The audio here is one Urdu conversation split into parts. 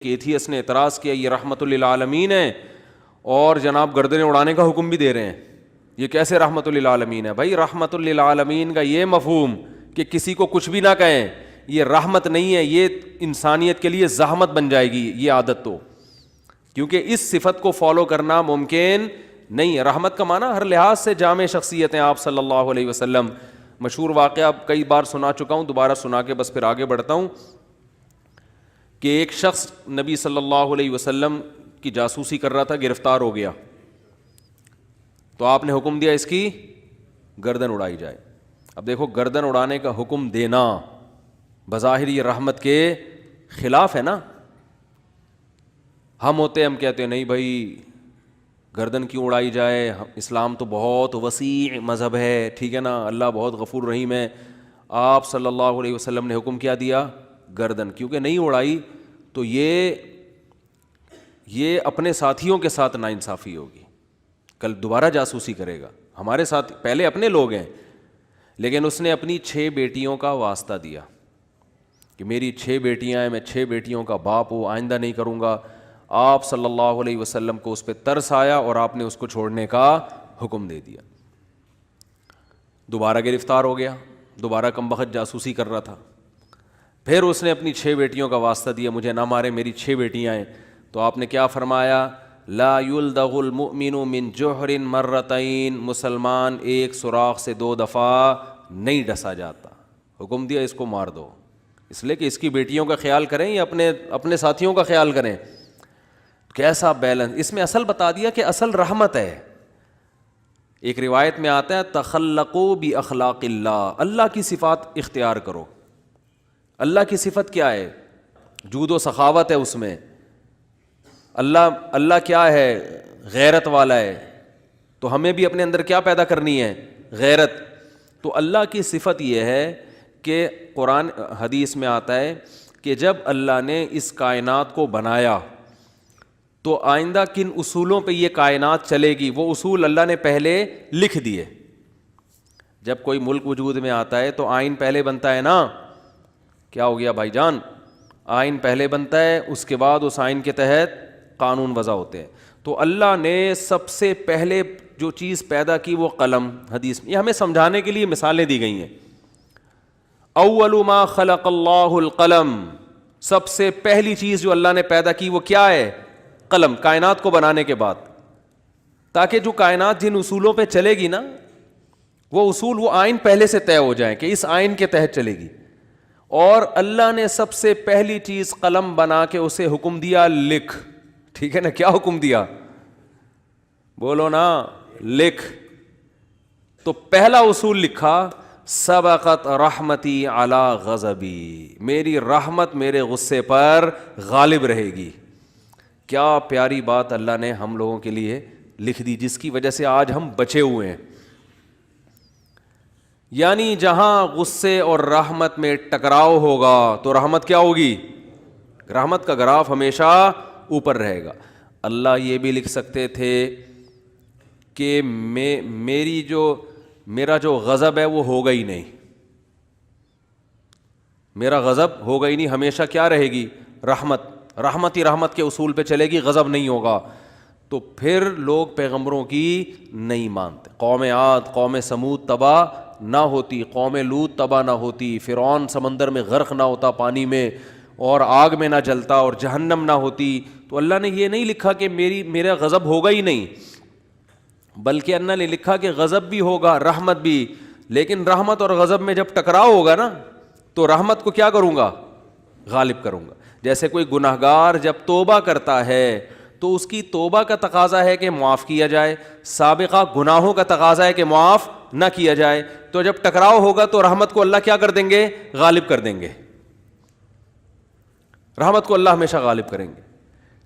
کہ ایتھیس نے اعتراض کیا یہ رحمت للعالمین ہے اور جناب گردنیں اڑانے کا حکم بھی دے رہے ہیں. یہ کیسے رحمت للعالمین ہے؟ بھائی رحمت للعالمین کا یہ مفہوم کہ کسی کو کچھ بھی نہ کہیں یہ رحمت نہیں ہے, یہ انسانیت کے لیے زحمت بن جائے گی یہ عادت, تو کیونکہ اس صفت کو فالو کرنا ممکن نہیں ہے. رحمت کا معنی ہر لحاظ سے جامع شخصیت ہیں آپ صلی اللہ علیہ وسلم. مشہور واقعہ کئی بار سنا چکا ہوں, دوبارہ سنا کے بس پھر آگے بڑھتا ہوں کہ ایک شخص نبی صلی اللہ علیہ وسلم کی جاسوسی کر رہا تھا, گرفتار ہو گیا, تو آپ نے حکم دیا اس کی گردن اڑائی جائے. اب دیکھو گردن اڑانے کا حکم دینا بظاہر یہ رحمت کے خلاف ہے نا. ہم کہتے ہیں نہیں بھائی گردن کیوں اڑائی جائے, اسلام تو بہت وسیع مذہب ہے, ٹھیک ہے نا, اللہ بہت غفور رحیم ہے. آپ صلی اللہ علیہ وسلم نے حکم کیا دیا گردن, کیونکہ نہیں اڑائی تو یہ اپنے ساتھیوں کے ساتھ ناانصافی ہوگی. کل دوبارہ جاسوسی کرے گا, ہمارے ساتھ پہلے اپنے لوگ ہیں, لیکن اس نے اپنی 6 بیٹیوں کا واسطہ دیا کہ میری 6 بیٹیاں ہیں, میں 6 بیٹیوں کا باپ ہوں, آئندہ نہیں کروں گا. آپ صلی اللہ علیہ وسلم کو اس پہ ترس آیا اور آپ نے اس کو چھوڑنے کا حکم دے دیا. دوبارہ گرفتار ہو گیا, دوبارہ کمبخت جاسوسی کر رہا تھا. پھر اس نے اپنی 6 بیٹیوں کا واسطہ دیا, مجھے نہ مارے میری 6 بیٹیاں ہیں. تو آپ نے کیا فرمایا, لا یلدغ المؤمن من جوہر مرتین, مسلمان ایک سوراخ سے 2 دفعہ نہیں ڈسا جاتا. حکم دیا اس کو مار دو, اس لیے کہ اس کی بیٹیوں کا خیال کریں یا اپنے ساتھیوں کا خیال کریں. کیسا بیلنس اس میں, اصل بتا دیا کہ اصل رحمت ہے. ایک روایت میں آتا ہے تخلقوا باخلاق اللہ, اللہ کی صفات اختیار کرو. اللہ کی صفت کیا ہے؟ جود و سخاوت ہے اس میں. اللہ کیا ہے؟ غیرت والا ہے. تو ہمیں بھی اپنے اندر کیا پیدا کرنی ہے؟ غیرت. تو اللہ کی صفت یہ ہے کہ قرآن حدیث میں آتا ہے کہ جب اللہ نے اس کائنات کو بنایا تو آئندہ کن اصولوں پہ یہ کائنات چلے گی, وہ اصول اللہ نے پہلے لکھ دیے. جب کوئی ملک وجود میں آتا ہے تو آئین پہلے بنتا ہے نا. کیا ہو گیا بھائی جان؟ آئین پہلے بنتا ہے, اس کے بعد اس آئین کے تحت قانون وضع ہوتے ہیں. تو اللہ نے سب سے پہلے جو چیز پیدا کی وہ قلم. حدیث میں یہ ہمیں سمجھانے کے لیے مثالیں دی گئی ہیں. اول ما خلق اللہ القلم, سب سے پہلی چیز جو اللہ نے پیدا کی وہ کیا ہے؟ قلم. کائنات کو بنانے کے بعد, تاکہ جو کائنات جن اصولوں پہ چلے گی نا وہ اصول, وہ آئین پہلے سے طے ہو جائیں کہ اس آئین کے تحت چلے گی. اور اللہ نے سب سے پہلی چیز قلم بنا کے اسے حکم دیا لکھ. ٹھیک ہے نا, کیا حکم دیا؟ بولو نا, لکھ. تو پہلا اصول لکھا, سبقت رحمتی علی غضبی, میری رحمت میرے غصے پر غالب رہے گی. کیا پیاری بات اللہ نے ہم لوگوں کے لیے لکھ دی, جس کی وجہ سے آج ہم بچے ہوئے ہیں. یعنی جہاں غصے اور رحمت میں ٹکراؤ ہوگا تو رحمت کیا ہوگی؟ رحمت کا گراف ہمیشہ اوپر رہے گا. اللہ یہ بھی لکھ سکتے تھے کہ میرا جو غضب ہے وہ ہوگا ہی نہیں, میرا غضب ہوگا ہی نہیں, ہمیشہ کیا رہے گی؟ رحمت. رحمت ہی رحمت کے اصول پہ چلے گی, غضب نہیں ہوگا. تو پھر لوگ پیغمبروں کی نہیں مانتے. قوم عاد, قوم سمود تباہ نہ ہوتی, قوم لوط تباہ نہ ہوتی, فرعون سمندر میں غرق نہ ہوتا پانی میں اور آگ میں نہ جلتا اور جہنم نہ ہوتی. تو اللہ نے یہ نہیں لکھا کہ میرا غضب ہوگا ہی نہیں, بلکہ اللہ نے لکھا کہ غضب بھی ہوگا, رحمت بھی. لیکن رحمت اور غضب میں جب ٹکراؤ ہوگا نا تو رحمت کو کیا کروں گا؟ غالب کروں گا. جیسے کوئی گناہگار جب توبہ کرتا ہے تو اس کی توبہ کا تقاضا ہے کہ معاف کیا جائے, سابقہ گناہوں کا تقاضا ہے کہ معاف نہ کیا جائے. تو جب ٹکراؤ ہوگا تو رحمت کو اللہ کیا کر دیں گے؟ غالب کر دیں گے. رحمت کو اللہ ہمیشہ غالب کریں گے.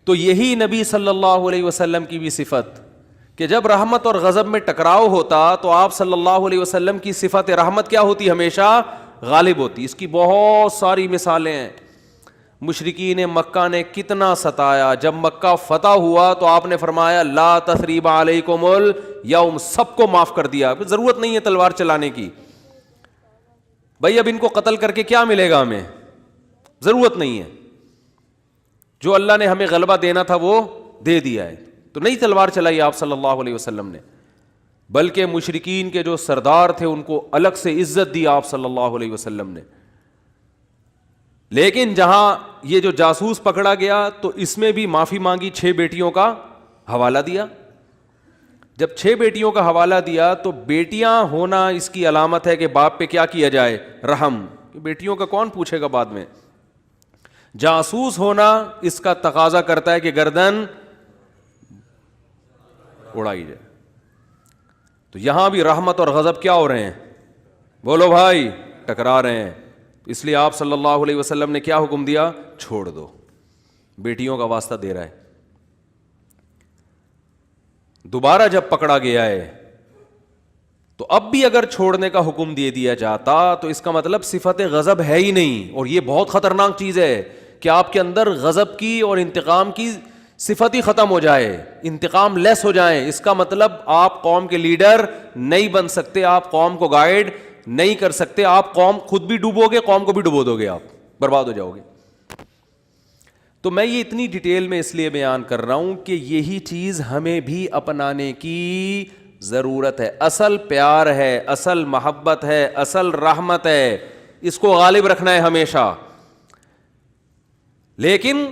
تو یہی نبی صلی اللہ علیہ وسلم کی بھی صفت کہ جب رحمت اور غضب میں ٹکراؤ ہوتا تو آپ صلی اللہ علیہ وسلم کی صفت رحمت کیا ہوتی؟ ہمیشہ غالب ہوتی. اس کی بہت ساری مثالیں ہیں. مشرکین مکہ نے کتنا ستایا, جب مکہ فتح ہوا تو آپ نے فرمایا لا تثریب علیکم الیوم, سب کو معاف کر دیا, ضرورت نہیں ہے تلوار چلانے کی. بھائی اب ان کو قتل کر کے کیا ملے گا ہمیں؟ ضرورت نہیں ہے. جو اللہ نے ہمیں غلبہ دینا تھا وہ دے دیا ہے. تو نئی تلوار چلائی آپ صلی اللہ علیہ وسلم نے, بلکہ مشرکین کے جو سردار تھے ان کو الگ سے عزت دی آپ صلی اللہ علیہ وسلم نے. لیکن جہاں یہ جو جاسوس پکڑا گیا تو اس میں بھی معافی مانگی, 6 بیٹیوں کا حوالہ دیا. جب 6 بیٹیوں کا حوالہ دیا تو بیٹیاں ہونا اس کی علامت ہے کہ باپ پہ کیا کیا جائے, رحم. بیٹیوں کا کون پوچھے گا بعد میں. جاسوس ہونا اس کا تقاضا کرتا ہے کہ گردن اڑائی جائے. تو یہاں بھی رحمت اور غضب کیا ہو رہے ہیں, بولو بھائی, ٹکرا رہے ہیں. اس لیے آپ صلی اللہ علیہ وسلم نے کیا حکم دیا, چھوڑ دو. بیٹیوں کا واسطہ دے رہا ہے. دوبارہ جب پکڑا گیا ہے تو اب بھی اگر چھوڑنے کا حکم دے دیا جاتا تو اس کا مطلب صفت غضب ہے ہی نہیں. اور یہ بہت خطرناک چیز ہے کہ آپ کے اندر غضب کی اور انتقام کی صفت ہی ختم ہو جائے, انتقام لیس ہو جائیں. اس کا مطلب آپ قوم کے لیڈر نہیں بن سکتے, آپ قوم کو گائیڈ نہیں کر سکتے, آپ قوم خود بھی ڈوبو گے, قوم کو بھی ڈبو دو گے, آپ برباد ہو جاؤ گے. تو میں یہ اتنی ڈیٹیل میں اس لیے بیان کر رہا ہوں کہ یہی چیز ہمیں بھی اپنانے کی ضرورت ہے. اصل پیار ہے, اصل محبت ہے, اصل رحمت ہے, اس کو غالب رکھنا ہے ہمیشہ. لیکن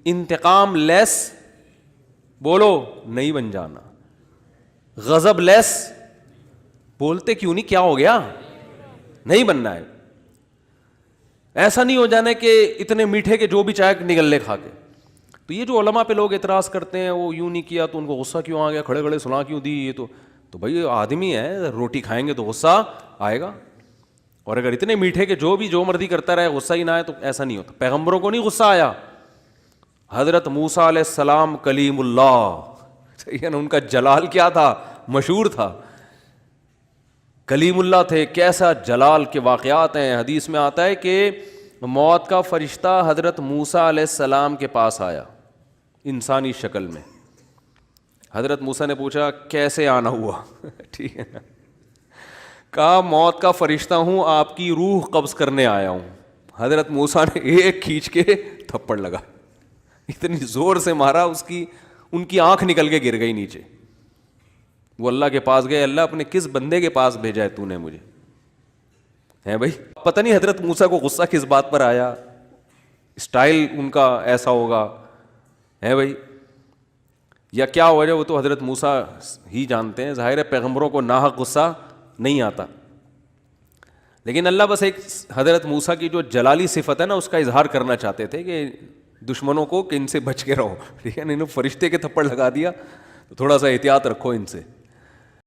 انتقام لیس بولو نہیں بن جانا, غضب لیس بولتے کیوں نہیں, کیا ہو گیا, نہیں بننا ہے. ایسا نہیں ہو جانا کہ اتنے میٹھے کے جو بھی چائے نگل لے کھا کے. تو یہ جو علماء پہ لوگ اعتراض کرتے ہیں وہ یوں نہیں کیا تو ان کو غصہ کیوں آ گیا, کھڑے کھڑے سنا کیوں دی, یہ تو بھائی آدمی ہے, روٹی کھائیں گے تو غصہ آئے گا. اور اگر اتنے میٹھے کے جو مرضی کرتا رہے غصہ ہی نہ آئے تو ایسا نہیں ہوتا. پیغمبروں کو نہیں غصہ آیا. حضرت موسیٰ علیہ السلام کلیم اللہ, ان کا جلال کیا تھا, مشہور تھا, کلیم اللہ تھے. کیسا جلال کے واقعات ہیں. حدیث میں آتا ہے کہ موت کا فرشتہ حضرت موسیٰ علیہ السلام کے پاس آیا انسانی شکل میں. حضرت موسیٰ نے پوچھا کیسے آنا ہوا, ٹھیک ہے, کہا موت کا فرشتہ ہوں, آپ کی روح قبض کرنے آیا ہوں. حضرت موسیٰ نے ایک کھینچ کے تھپڑ لگا, اتنی زور سے مارا ان کی آنکھ نکل کے گر گئی نیچے. وہ اللہ کے پاس گئے, اللہ اپنے کس بندے کے پاس بھیجا ہے تو نے مجھے, ہے بھائی. پتہ نہیں حضرت موسیٰ کو غصہ کس بات پر آیا, اسٹائل ان کا ایسا ہوگا, ہے بھائی, یا کیا وجہ, وہ تو حضرت موسیٰ ہی جانتے ہیں. ظاہر ہے پیغمبروں کو ناحق غصہ نہیں آتا, لیکن اللہ بس ایک حضرت موسیٰ کی جو جلالی صفت ہے نا اس کا اظہار کرنا چاہتے تھے کہ دشمنوں کو کہ ان سے بچ کے رہو, ٹھیک ہے. انہوں نے فرشتے کے تھپڑ لگا دیا تو تھوڑا سا احتیاط رکھو ان سے.